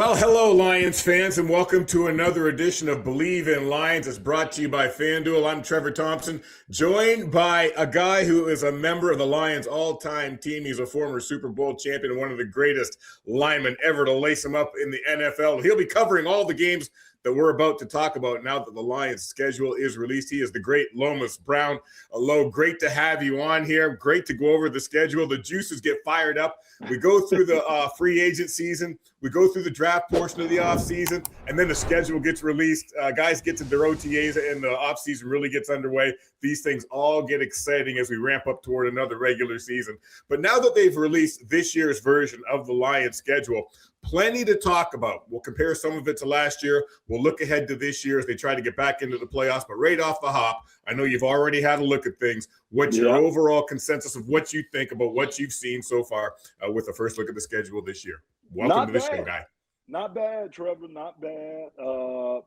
Well, hello, Lions fans, and welcome to another edition of Believe in Lions. It's brought to you by FanDuel. I'm Trevor Thompson, joined by a guy who is a member of the Lions' all-time team. He's a former Super Bowl champion and one of the greatest linemen ever to lace him up in the NFL. He'll be covering all the games that we're about to talk about now that the Lions' schedule is released. He is the great Lomas Brown. Hello, great to have you on here. Great to go over the schedule. The juices get fired up. We go through the free agent season. We go through the draft portion of the offseason, and then the schedule gets released. Guys get to their OTAs, and the offseason really gets underway. These things all get exciting as we ramp up toward another regular season. But now that they've released this year's version of the Lions schedule, plenty to talk about. We'll compare some of it to last year. We'll look ahead to this year as they try to get back into the playoffs. But right off the hop, I know you've already had a look at things. What's your overall consensus of what you think about what you've seen so far with the first look at the schedule this year? Welcome to the show, guy. Not bad, Trevor. Not bad.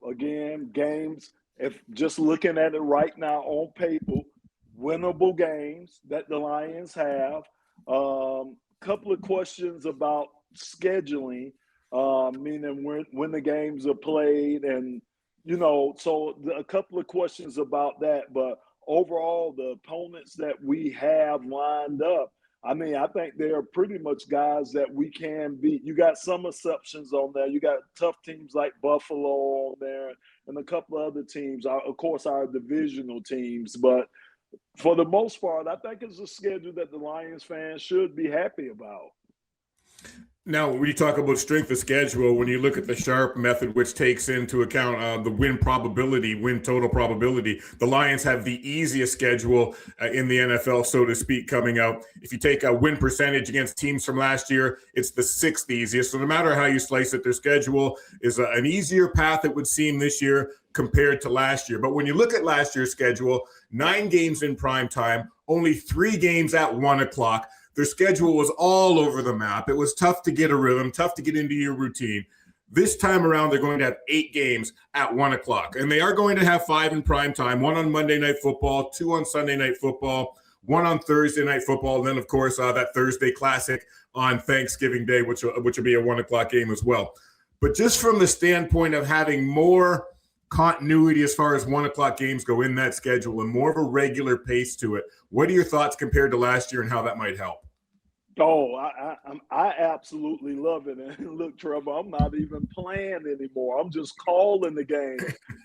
Again, games, if just looking at it right now on paper, winnable games that the Lions have. Couple of questions about scheduling, meaning when the games are played, and so a couple of questions about that. But overall, the opponents that we have lined up, I mean, I think they're pretty much guys that we can beat. You got some exceptions on there. You got tough teams like Buffalo on there and a couple of other teams, of course, our divisional teams. But for the most part, I think it's a schedule that the Lions fans should be happy about. Now, when you talk about strength of schedule, when you look at the Sharp method, which takes into account the win total probability, the Lions have the easiest schedule in the NFL, so to speak, coming out. If you take a win percentage against teams from last year, it's the sixth easiest. So no matter how you slice it, their schedule is an easier path, it would seem, this year compared to last year. But when you look at last year's schedule, 9 games in prime time, only 3 games at 1 o'clock. Their schedule was all over the map. It was tough to get a rhythm, tough to get into your routine. This time around, they're going to have 8 games at 1 o'clock. And they are going to have 5 in prime time, 1 on Monday Night Football, 2 on Sunday Night Football, 1 on Thursday Night Football, and then, of course, that Thursday Classic on Thanksgiving Day, which will be a 1 o'clock game as well. But just from the standpoint of having more continuity as far as 1 o'clock games go in that schedule and more of a regular pace to it, what are your thoughts compared to last year and how that might help? Oh, I absolutely love it. And look, Trevor, I'm not even playing anymore. I'm just calling the game.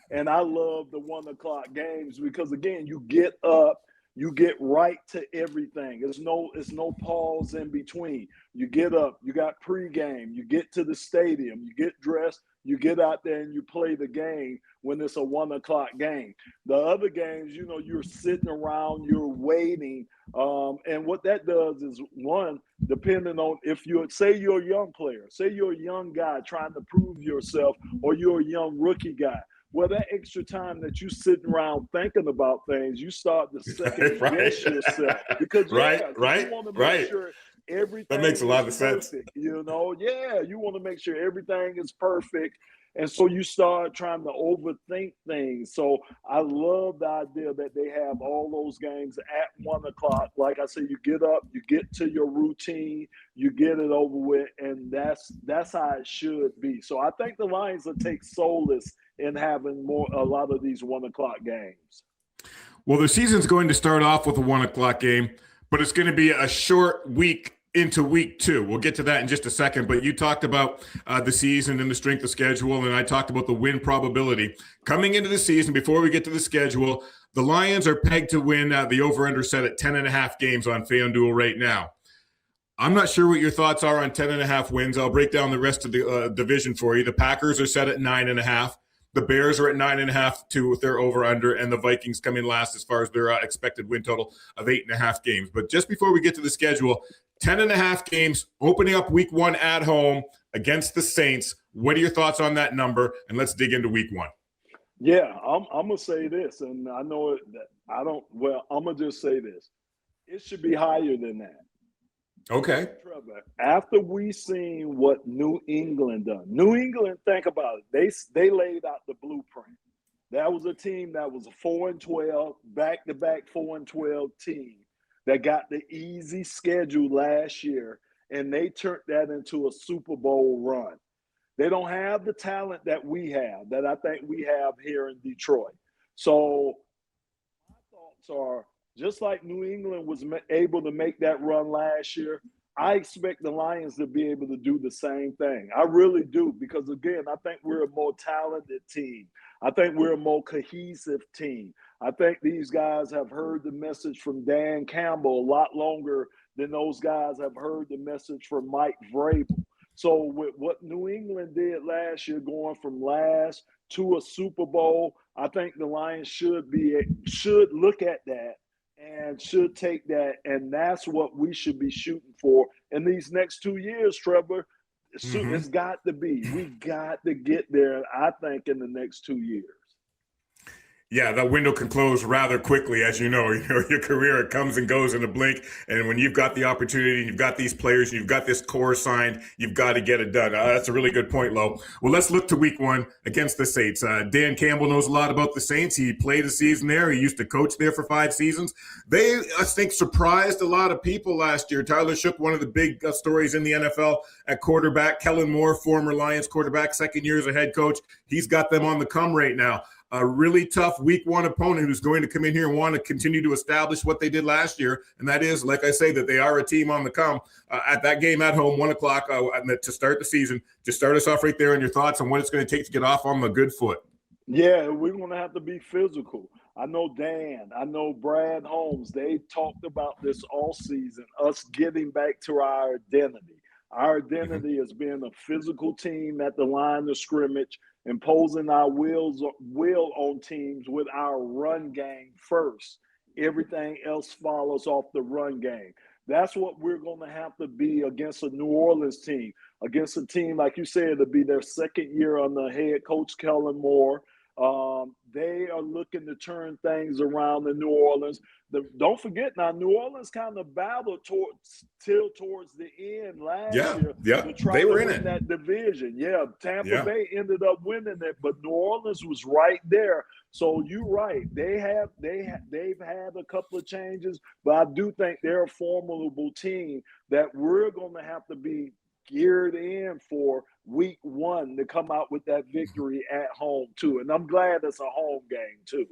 And I love the 1 o'clock games because, again, you get up, you get right to everything. There's no pause in between. You get up, you got pregame, you get to the stadium, you get dressed, you get out there and you play the game when it's a 1 o'clock game. The other games, you're sitting around, you're waiting. And what that does is, one, depending on if you're a young player, say you're a young guy trying to prove yourself, or you're a young rookie guy. Well, that extra time that you sitting around thinking about things, you start to second guess yourself because you want to make sure everything that makes a lot of perfect, sense. you want to make sure everything is perfect. And so you start trying to overthink things. So I love the idea that they have all those games at 1 o'clock. Like I said, you get up, you get to your routine, you get it over with, and that's how it should be. So I think the Lions will take solace in having a lot of these 1 o'clock games. Well, the season's going to start off with a 1 o'clock game, but it's going to be a short week into week 2. We'll get to that in just a second, but you talked about the season and the strength of schedule, and I talked about the win probability. Coming into the season, before we get to the schedule, the Lions are pegged to win the over-under set at 10.5 games on FanDuel right now. I'm not sure what your thoughts are on 10.5 wins. I'll break down the rest of the division for you. The Packers are set at 9.5. The Bears are at 9.5 too with their over-under, and the Vikings come in last as far as their expected win total of 8.5 games. But just before we get to the schedule, 10.5 games, opening up week 1 at home against the Saints. What are your thoughts on that number? And let's dig into week 1. Yeah, I'm going to say this, and I know I'm going to just say this. It should be higher than that. Okay. Trevor, after we seen what New England done, New England, think about it. They laid out the blueprint. That was a team that was a 4-12, back-to-back 4-12 team that got the easy schedule last year, and they turned that into a Super Bowl run. They don't have the talent that we have, that I think we have here in Detroit. So my thoughts are, just like New England was able to make that run last year, I expect the Lions to be able to do the same thing. I really do, because again, I think we're a more talented team. I think we're a more cohesive team. I think these guys have heard the message from Dan Campbell a lot longer than those guys have heard the message from Mike Vrabel. So with what New England did last year, going from last to a Super Bowl, I think the Lions should look at that and should take that, and that's what we should be shooting for in these next 2 years, Trevor. It's got to be. We got to get there, I think, in the next 2 years. Yeah, that window can close rather quickly, as you know. Your career, it comes and goes in a blink. And when you've got the opportunity, and you've got these players, and you've got this core signed, you've got to get it done. That's a really good point, Lo. Well, let's look to week 1 against the Saints. Dan Campbell knows a lot about the Saints. He played a season there. He used to coach there for 5 seasons. They, I think, surprised a lot of people last year. Tyler Shook, one of the big stories in the NFL at quarterback. Kellen Moore, former Lions quarterback, 2nd year as a head coach. He's got them on the come right now. A really tough week 1 opponent who's going to come in here and want to continue to establish what they did last year. And that is, like I say, that they are a team on the come. At that game at home, 1 o'clock to start the season. Just start us off right there on your thoughts on what it's going to take to get off on the good foot. Yeah, we're going to have to be physical. I know Dan, I know Brad Holmes, they talked about this all season, us getting back to our identity. Our identity is being a physical team at the line of scrimmage, imposing our will on teams with our run game first. Everything else follows off the run game. That's what we're going to have to be against a New Orleans team, against a team, like you said, to be their 2nd year under head coach Kellen Moore. They are looking to turn things around in New Orleans. Don't forget now, New Orleans kind of battled towards the end last year to try to win that division. Yeah, Tampa Bay ended up winning it, but New Orleans was right there. So you're right. They've had a couple of changes, but I do think they're a formidable team that we're going to have to be geared in for week 1 to come out with that victory at home too. And I'm glad it's a home game too.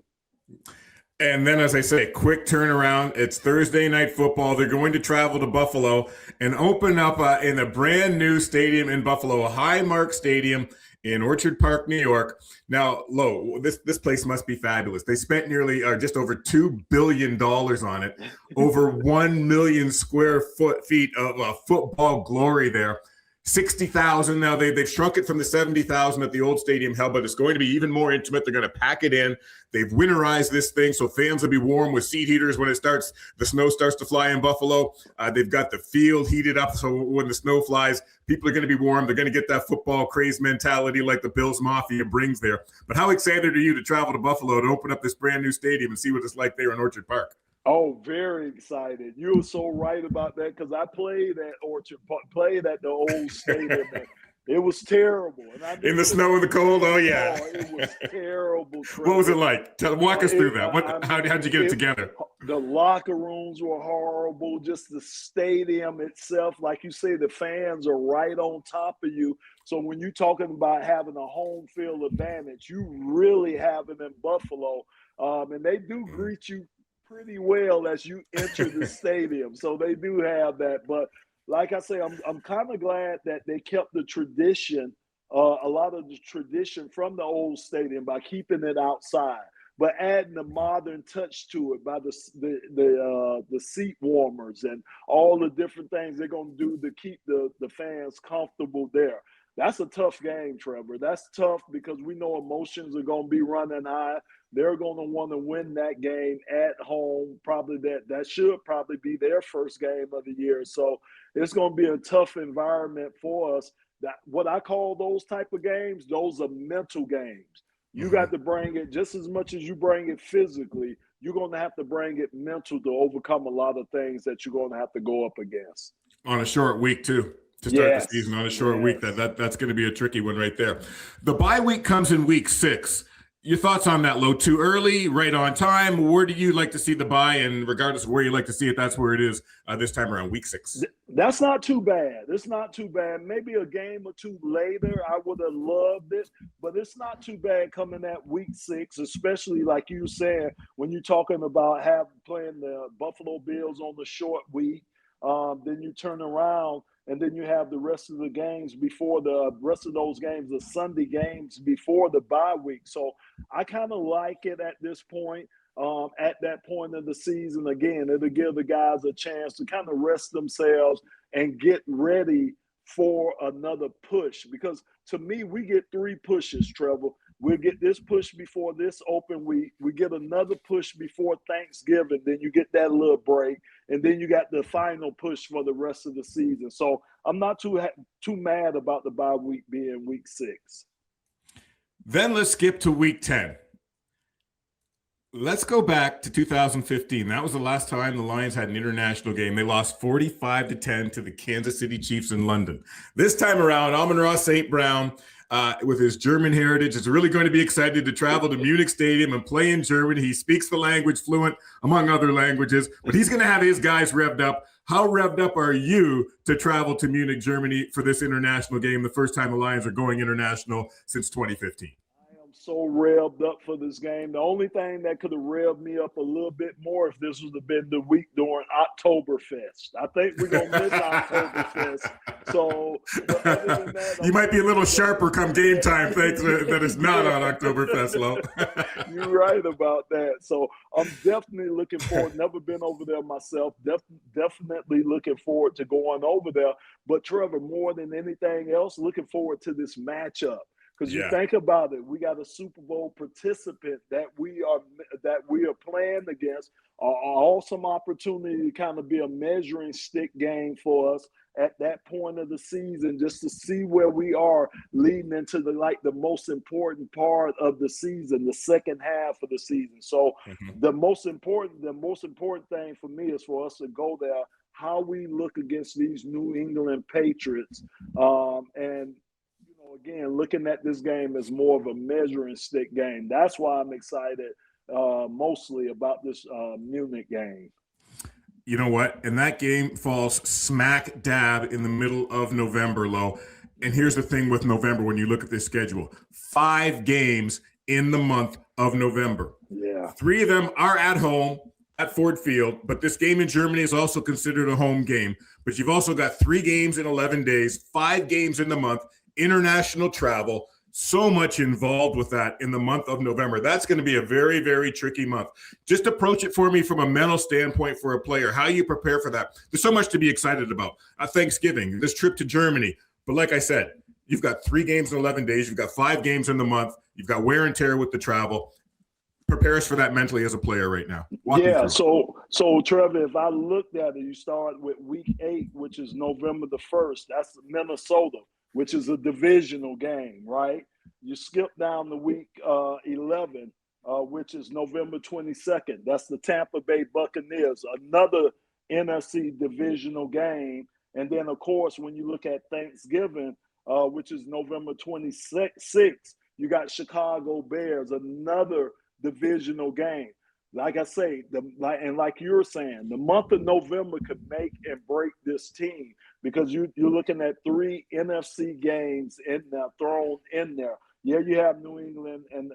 And then, as I say, quick turnaround. It's Thursday night football. They're going to travel to Buffalo and open up in a brand new stadium in Buffalo, a Highmark Stadium in Orchard Park, New York. Now, Lo, this place must be fabulous. They spent nearly just over $2 billion on it, over 1 million square feet of football glory there. 60,000 now. They've shrunk it from the 70,000 at the old stadium held, but it's going to be even more intimate. They're going to pack it in. They've winterized this thing so fans will be warm with seat heaters when the snow starts to fly in Buffalo. They've got the field heated up so when the snow flies, people are going to be warm. They're going to get that football craze mentality like the Bills Mafia brings there. But how excited are you to travel to Buffalo to open up this brand new stadium and see what it's like there in Orchard Park? Oh, very excited. You were so right about that, because I played at Orchard Park, played at the old stadium. It was terrible. And in the snow and the cold? Oh, yeah. Oh, it was terrible. What was it like? Walk us through that. How'd you get it together? The locker rooms were horrible. Just the stadium itself. Like you say, the fans are right on top of you. So when you're talking about having a home field advantage, you really have it in Buffalo. And they do greet you pretty well as you enter the stadium. So they do have that. But like I say, I'm kind of glad that they kept the tradition, a lot of the tradition from the old stadium by keeping it outside, but adding a modern touch to it by the seat warmers and all the different things they're going to do to keep the fans comfortable there. That's a tough game, Trevor. That's tough because we know emotions are going to be running high. They're going to want to win that game at home. Probably that should probably be their first game of the year. So it's going to be a tough environment for us. That what I call those type of games, those are mental games. You got to bring it just as much as you bring it physically. You're going to have to bring it mental to overcome a lot of things that you're going to have to go up against. On a short week, too. To start the season on a short week, that's going to be a tricky one right there. The bye week comes in week 6. Your thoughts on that, Low? Too early, right on time? Where do you like to see the buy? And regardless of where you like to see it, that's where it is this time around, week 6. That's not too bad. It's not too bad. Maybe a game or two later, I would have loved it, but it's not too bad coming at week 6, especially like you said, when you're talking about playing the Buffalo Bills on the short week. Then you turn around and then you have the rest of the games before the rest of those games, the Sunday games before the bye week. So I kind of like it at this point. At that point of the season, again, it'll give the guys a chance to kind of rest themselves and get ready for another push. Because to me, we get 3 pushes, Trevor. We'll get this push before this open week. We get another push before Thanksgiving. Then you get that little break. And then you got the final push for the rest of the season. So I'm not too mad about the bye week being week 6. Then let's skip to week 10. Let's go back to 2015. That was the last time the Lions had an international game. They lost 45-10 to the Kansas City Chiefs in London. This time around, Amon-Ra St. Brown, with his German heritage, is really going to be excited to travel to Munich Stadium and play in Germany. He speaks the language fluent, among other languages, but he's going to have his guys revved up. How revved up are you to travel to Munich, Germany for this international game, the first time the Lions are going international since 2015? So revved up for this game. The only thing that could have revved me up a little bit more if this would have been the week during Oktoberfest. I think we're going to miss Oktoberfest. So other than that, you might be a little sharper come game time, thanks that it's not on Oktoberfest, Lo. You're right about that. So I'm definitely looking forward. Never been over there myself. Definitely looking forward to going over there. But Trevor, more than anything else, looking forward to this matchup. Because you think about it, we got a Super Bowl participant that we are playing against. An awesome opportunity to kind of be a measuring stick game for us at that point of the season, just to see where we are leading into the most important part of the season, the second half of the season. So the most important thing for me is for us to go there, how we look against these New England Patriots, and again, looking at this game as more of a measuring stick game. That's why I'm excited mostly about this Munich game. You know what? And that game falls smack dab in the middle of November, Lo. And here's the thing with November when you look at this schedule. 5 games in the month of November. Yeah. 3 of them are at home at Ford Field, but this game in Germany is also considered a home game. But you've also got 3 games in 11 days, 5 games in the month, international travel, so much involved with that in the month of November. That's going to be a very, very tricky month. Just approach it for me from a mental standpoint for a player, how you prepare for that. There's so much to be excited about. Thanksgiving, this trip to Germany. But like I said, you've got 3 games in 11 days. You've got 5 games in the month. You've got wear and tear with the travel. Prepare us for that mentally as a player right now. So Trevor, if I looked at it, you start with week 8, which is November the 1st. That's Minnesota, which is a divisional game, right? You skip down to week 11, which is November 22nd. That's the Tampa Bay Buccaneers, another NFC divisional game. And then, of course, when you look at Thanksgiving, which is November 26th, you got Chicago Bears, another divisional game. Like I say, like you're saying, the month of November could make and break this team, because you're looking at 3 NFC games thrown in there. Yeah, you have New England and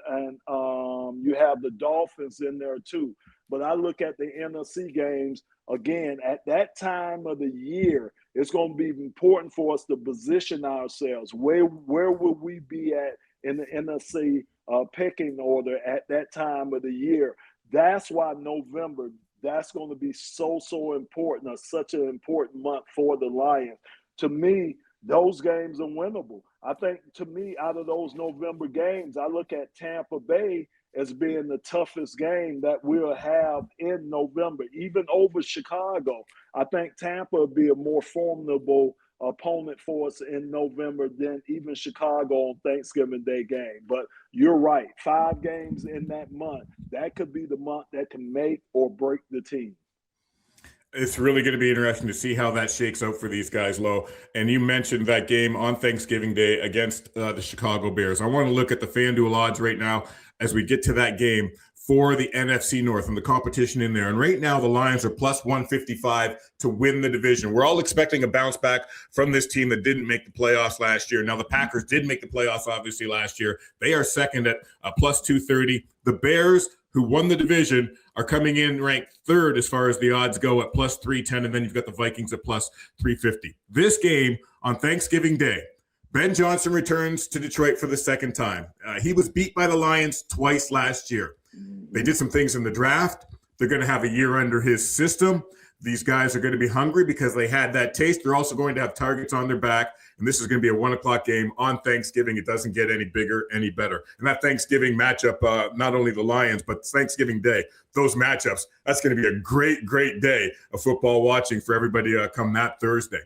you have the Dolphins in there too. But I look at the NFC games, again, at that time of the year, it's going to be important for us to position ourselves. Where will we be at in the NFC pecking order at that time of the year? That's why November, that's going to be so important, such an important month for the Lions. To me, those games are winnable. I think, to me, out of those November games, I look at Tampa Bay as being the toughest game that we'll have in November, even over Chicago. I think Tampa will be a more formidable opponent for us in November than even Chicago on Thanksgiving Day game. But you're right, 5 games in that month, that could be the month that can make or break the team. It's really going to be interesting to see how that shakes out for these guys, Lo. And you mentioned that game on Thanksgiving Day against the Chicago Bears. I want to look at the FanDuel odds right now as we get to that game for the NFC North and the competition in there. And right now, the Lions are plus 155 to win the division. We're all expecting a bounce back from this team that didn't make the playoffs last year. Now, the Packers did make the playoffs, obviously, last year. They are second at plus 230. The Bears, who won the division, are coming in ranked third as far as the odds go at plus 310, and then you've got the Vikings at plus 350. This game on Thanksgiving Day, Ben Johnson returns to Detroit for the second time. He was beat by the Lions twice last year. They did some things in the draft. They're going to have a year under his system. These guys are going to be hungry because they had that taste. They're also going to have targets on their back, and this is going to be a 1 o'clock game on Thanksgiving. It doesn't get any bigger, any better. And that Thanksgiving matchup, not only the Lions, but Thanksgiving Day, those matchups, that's going to be a great, great day of football watching for everybody come that Thursday.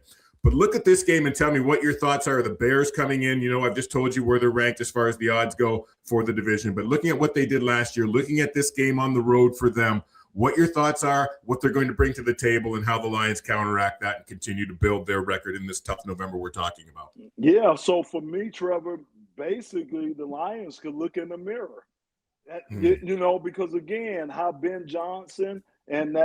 But look at this game and tell me what your thoughts are. The Bears coming in, I've just told you where they're ranked as far as the odds go for the division. But looking at what they did last year, looking at this game on the road for them, what your thoughts are, what they're going to bring to the table, and how the Lions counteract that and continue to build their record in this tough November we're talking about. Yeah, so for me, Trevor, basically the Lions could look in the mirror. Because again, how Ben Johnson and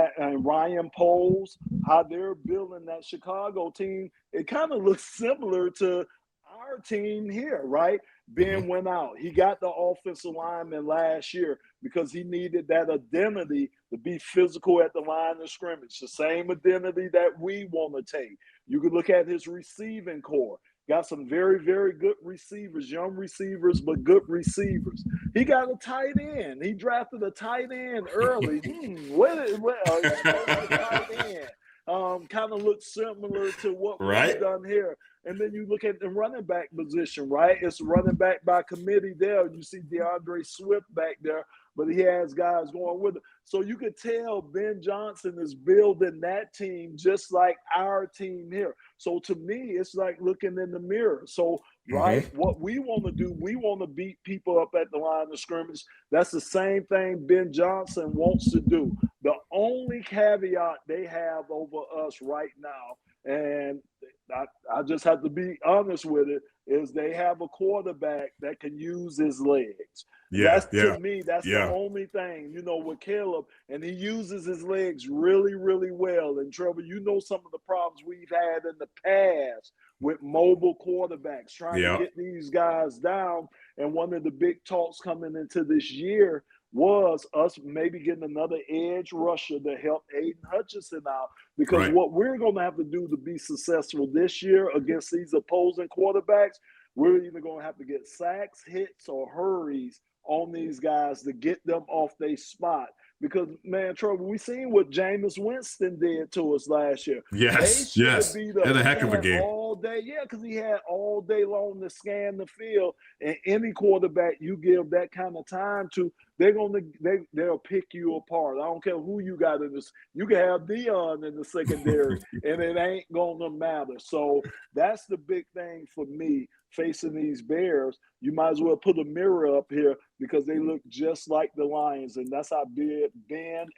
Ryan Poles, how they're building that Chicago team, it kind of looks similar to our team here, right? Ben went out. He got the offensive lineman last year because he needed that identity to be physical at the line of scrimmage, the same identity that we want to take. You could look at his receiving core. Got some very, very good receivers, young receivers, but good receivers. He got a tight end. He drafted a tight end early. Tight end. Kind of looks similar to what we've done here. And then you look at the running back position, right? It's running back by committee there. You see DeAndre Swift back there, but he has guys going with him. So you could tell Ben Johnson is building that team just like our team here. So to me, it's like looking in the mirror. So, what we want to do, we want to beat people up at the line of scrimmage. That's the same thing Ben Johnson wants to do. The only caveat they have over us right now, and I just have to be honest with it, is they have a quarterback that can use his legs. To me, that's the only thing, with Caleb, and he uses his legs really, really well. And Trevor, some of the problems we've had in the past with mobile quarterbacks, trying to get these guys down. And one of the big talks coming into this year was us maybe getting another edge rusher to help Aiden Hutchinson out. Because what we're going to have to do to be successful this year against these opposing quarterbacks, we're either going to have to get sacks, hits, or hurries on these guys to get them off their spot. Because, man, Trevor, we seen what Jameis Winston did to us last year. Yes. Had a heck of a game. All day, because he had all day long to scan the field. And any quarterback you give that kind of time to, they'll pick you apart. I don't care who you got in this. You can have Dion in the secondary, and it ain't gonna matter. So that's the big thing for me facing these Bears. You might as well put a mirror up here because they look just like the Lions, and that's how Ben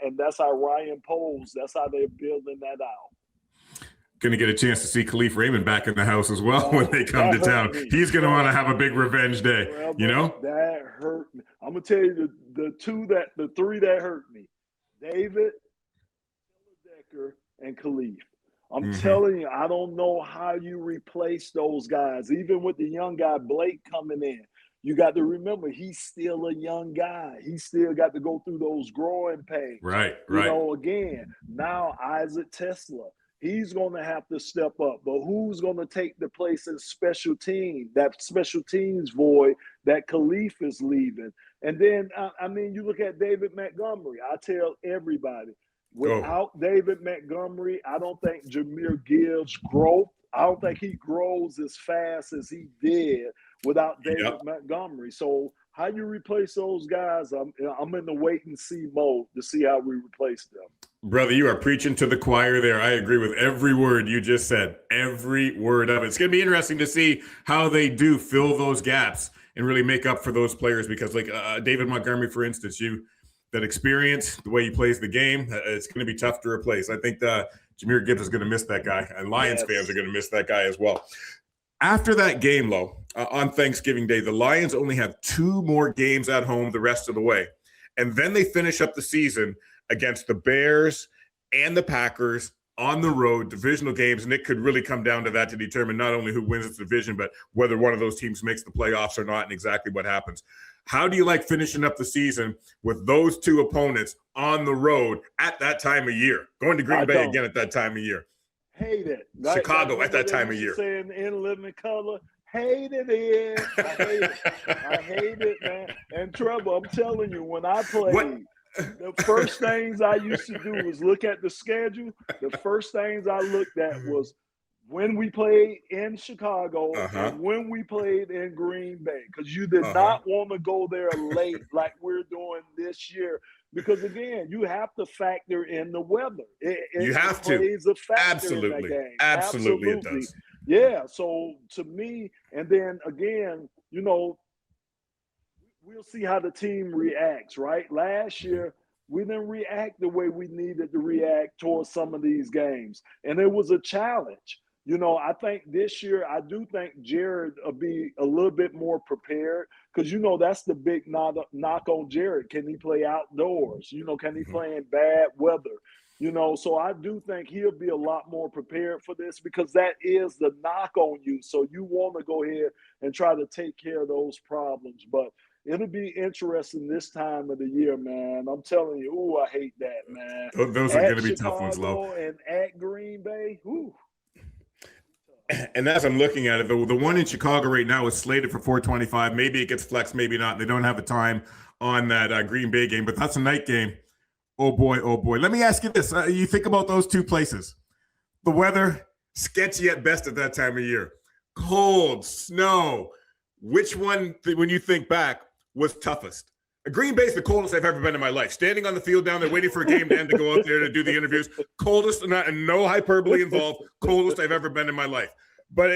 and that's how Ryan Poles. That's how they're building that out. Going to get a chance to see Khalif Raymond back in the house as well when they come to town. He's going to want to have a big revenge day, That hurt me. I'm going to tell you the three that hurt me. David, Decker, and Khalif. I'm telling you, I don't know how you replace those guys. Even with the young guy, Blake, coming in. You got to remember, he's still a young guy. He still got to go through those growing pains. Right. Again, now Isaac Tesla. He's going to have to step up. But who's going to take the place in special team, that special teams void that Khalif is leaving? And then, you look at David Montgomery. I tell everybody, without David Montgomery, I don't think Jahmyr Gibbs grows. I don't think he grows as fast as he did without David Montgomery. So how you replace those guys, I'm in the wait-and-see mode to see how we replace them. Brother, you are preaching to the choir there. I agree with every word you just said, every word of it. It's going to be interesting to see how they do fill those gaps and really make up for those players because, like David Montgomery, for instance, that experience, the way he plays the game, it's going to be tough to replace. I think Jahmyr Gibbs is going to miss that guy, and Lions fans are going to miss that guy as well. After that game, on Thanksgiving Day, the Lions only have 2 more games at home the rest of the way. And then they finish up the season against the Bears and the Packers on the road, divisional games, and it could really come down to that to determine not only who wins its division, but whether one of those teams makes the playoffs or not and exactly what happens. How do you like finishing up the season with those 2 opponents on the road at that time of year? Going to Green Bay again at that time of year. Hate it. Chicago at that time of year. Saying in living color, hated it. I hate it, man. And Trevor, I'm telling you, when I played, the first things I used to do was look at the schedule. The first things I looked at was when we played in Chicago and when we played in Green Bay, because you did not want to go there late like we're doing this year. Because again, you have to factor in the weather. You have to. Plays a factor Absolutely. in that game. Absolutely, it does. Yeah. So to me, and then again, you know, we'll see how the team reacts, right? Last year, we didn't react the way we needed to react towards some of these games. And it was a challenge. You know, I think this year, I do think Jared will be a little bit more prepared because, you know, that's the big knock on Jared. Can he play outdoors? You know, can he play in bad weather? You know, so I do think he'll be a lot more prepared for this because that is the knock on you. So you want to go ahead and try to take care of those problems. But it'll be interesting this time of the year, man. I'm telling you, ooh, I hate that, man. Those are going to be tough ones, Lo. And at Green Bay, ooh. And as I'm looking at it, the one in Chicago right now is slated for 4:25. Maybe it gets flexed, maybe not. They don't have a time on that Green Bay game, but that's a night game. Oh, boy, oh, boy. Let me ask you this. You think about those 2 places. The weather, sketchy at best at that time of year. Cold, snow. Which one, when you think back, was toughest? Green Bay's the coldest I've ever been in my life. Standing on the field down there, waiting for a game to end to go out there to do the interviews. Coldest, and no hyperbole involved, coldest I've ever been in my life. But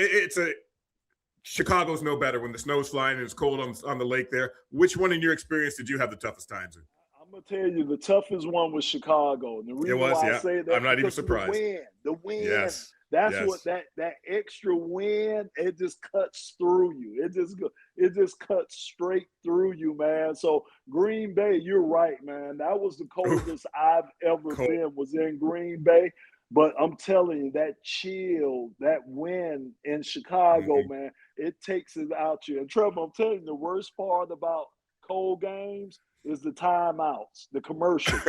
Chicago's no better when the snow's flying and it's cold on the lake there. Which one in your experience did you have the toughest times in? I'm going to tell you, the toughest one was Chicago. And the reason why I say that, I'm not even surprised. The wind. Yes. That's what that extra wind, it just cuts through you. It just cuts straight through you, man. So Green Bay, you're right, man. That was the coldest I've ever been, was in Green Bay. But I'm telling you, that chill, that wind in Chicago, man, it takes it out you. And Trevor, I'm telling you, the worst part about cold games is the timeouts, the commercials.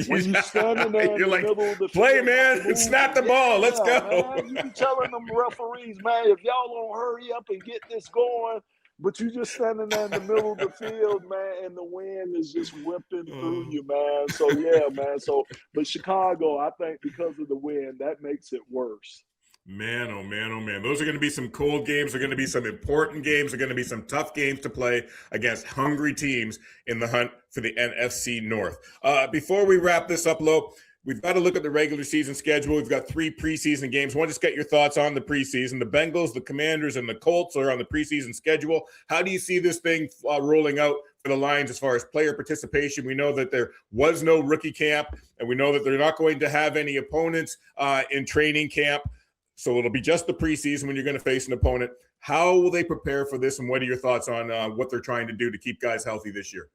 When you're standing there in the middle of the play, field, man, snap the ball, let's go. Man, you be telling them referees, man, if y'all don't hurry up and get this going, but you just standing there in the middle of the field, man, and the wind is just whipping through you, man. So, yeah, man. But Chicago, I think because of the wind, that makes it worse. Man, oh, man, oh, man. Those are going to be some cold games. They're going to be some important games. They're going to be some tough games to play against hungry teams in the hunt for the NFC North. Before we wrap this up, Lo, we've got to look at the regular season schedule. We've got 3 preseason games. I want to just get your thoughts on the preseason. The Bengals, the Commanders, and the Colts are on the preseason schedule. How do you see this thing rolling out for the Lions as far as player participation? We know that there was no rookie camp, and we know that they're not going to have any opponents in training camp. So it'll be just the preseason when you're going to face an opponent. How will they prepare for this, and what are your thoughts on what they're trying to do to keep guys healthy this year?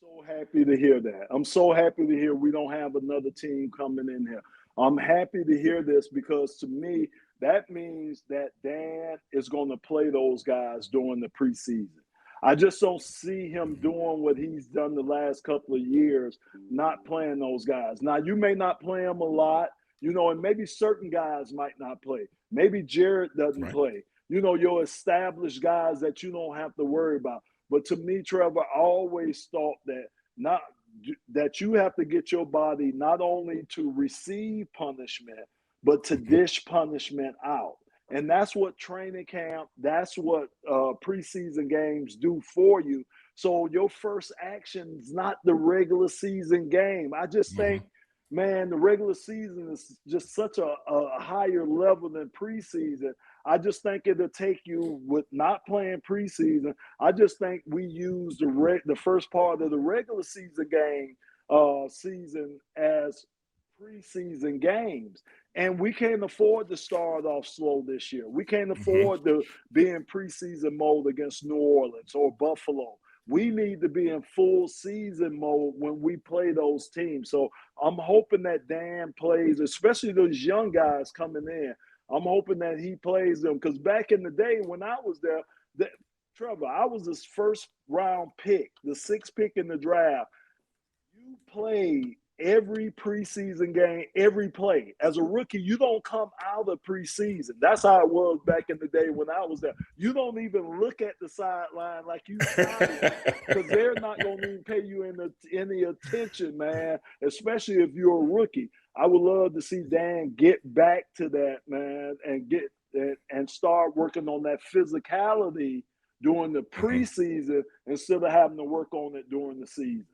I'm so happy to hear that. I'm so happy to hear we don't have another team coming in here. I'm happy to hear this because to me, that means that Dan is going to play those guys during the preseason. I just don't see him doing what he's done the last couple of years, not playing those guys. Now, you may not play them a lot. You know, and maybe certain guys might not play. Maybe Jared doesn't play. You know, your established guys that you don't have to worry about. But to me, Trevor, I always thought that you have to get your body not only to receive punishment, but to dish punishment out. And that's what training camp, that's what preseason games do for you. So your first action is not the regular season game. I just think, man, the regular season is just such a higher level than preseason. I just think it'll take you with not playing preseason. I just think we use the first part of the regular season game season as preseason games. And we can't afford to start off slow this year. We can't afford to be in preseason mode against New Orleans or Buffalo. We need to be in full season mode when we play those teams. So I'm hoping that Dan plays, especially those young guys coming in. I'm hoping that he plays them, because back in the day when I was there, Trevor, I was his first round pick, the 6th pick in the draft. You played every preseason game, every play. As a rookie, you don't come out of preseason. That's how it was back in the day when I was there. You don't even look at the sideline like you started, because they're not going to even pay you any attention, man, especially if you're a rookie. I would love to see Dan get back to that, man, and start working on that physicality during the preseason instead of having to work on it during the season.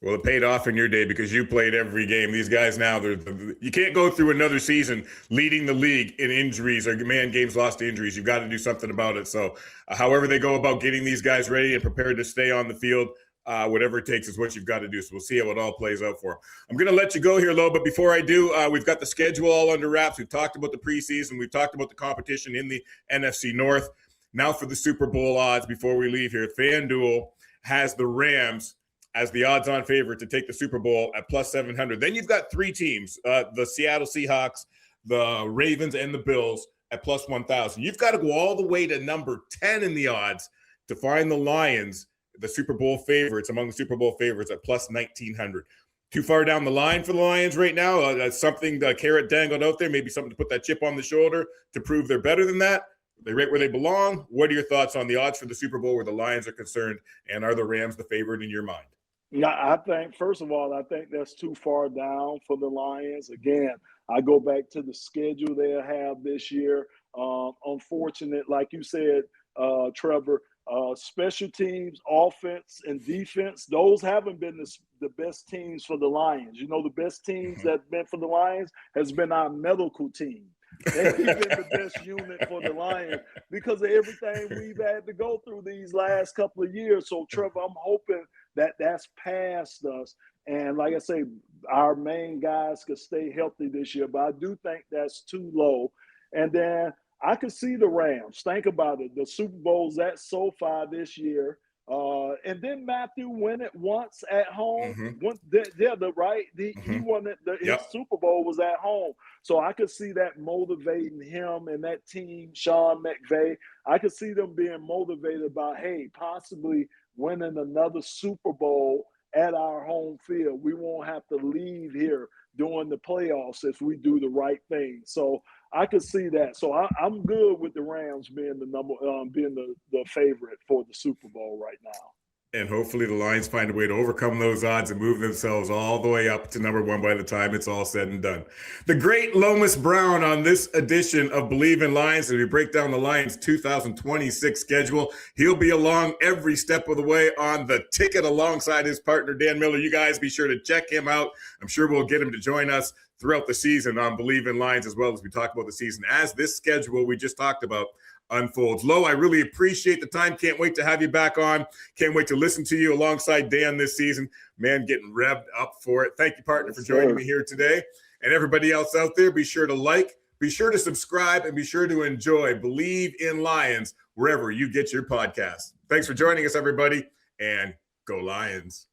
Well, it paid off in your day because you played every game. These guys now, you can't go through another season leading the league in injuries or games lost to injuries. You've got to do something about it. So however they go about getting these guys ready and prepared to stay on the field, whatever it takes is what you've got to do. So we'll see how it all plays out for them. I'm going to let you go here, Lo, but before I do, we've got the schedule all under wraps. We've talked about the preseason. We've talked about the competition in the NFC North. Now for the Super Bowl odds before we leave here. FanDuel has the Rams as the odds-on favorite to take the Super Bowl at plus 700. Then you've got 3 teams, the Seattle Seahawks, the Ravens, and the Bills at plus 1,000. You've got to go all the way to number 10 in the odds to find the Lions, the Super Bowl favorites, among the Super Bowl favorites at plus 1,900. Too far down the line for the Lions right now? Something, the carrot dangled out there, maybe something to put that chip on the shoulder to prove they're better than that? They right where they belong? What are your thoughts on the odds for the Super Bowl where the Lions are concerned, and are the Rams the favorite in your mind? Yeah, I think, first of all, I think that's too far down for the Lions. Again, I go back to the schedule they'll have this year. Unfortunate, like you said, Trevor, special teams, offense, and defense, those haven't been the best teams for the Lions. You know, the best teams that have been for the Lions has been our medical team. They've been the best unit for the Lions because of everything we've had to go through these last couple of years. So, Trevor, I'm hoping that that's past us. And like I say, our main guys could stay healthy this year, but I do think that's too low. And then I could see the Rams. Think about it. The Super Bowl's at SoFi this year. And then Matthew win it once at home. He won it. His Super Bowl was at home. So I could see that motivating him and that team, Sean McVay. I could see them being motivated about, hey, possibly winning another Super Bowl at our home field. We won't have to leave here during the playoffs if we do the right thing. So I could see that. So I'm good with the Rams being the favorite for the Super Bowl right now. And hopefully the Lions find a way to overcome those odds and move themselves all the way up to number 1 by the time it's all said and done. The great Lomas Brown on this edition of Believe in Lions, as we break down the Lions 2026 schedule. He'll be along every step of the way on the ticket alongside his partner, Dan Miller. You guys be sure to check him out. I'm sure we'll get him to join us throughout the season on Believe in Lions, as well as we talk about the season as this schedule we just talked about unfolds. Lo, I really appreciate the time. Can't wait to have you back on. Can't wait to listen to you alongside Dan this season. Man, getting revved up for it. Thank you, partner, for joining me here today. And everybody else out there, be sure to like, be sure to subscribe, and be sure to enjoy Believe in Lions wherever you get your podcasts. Thanks for joining us, everybody, and go Lions.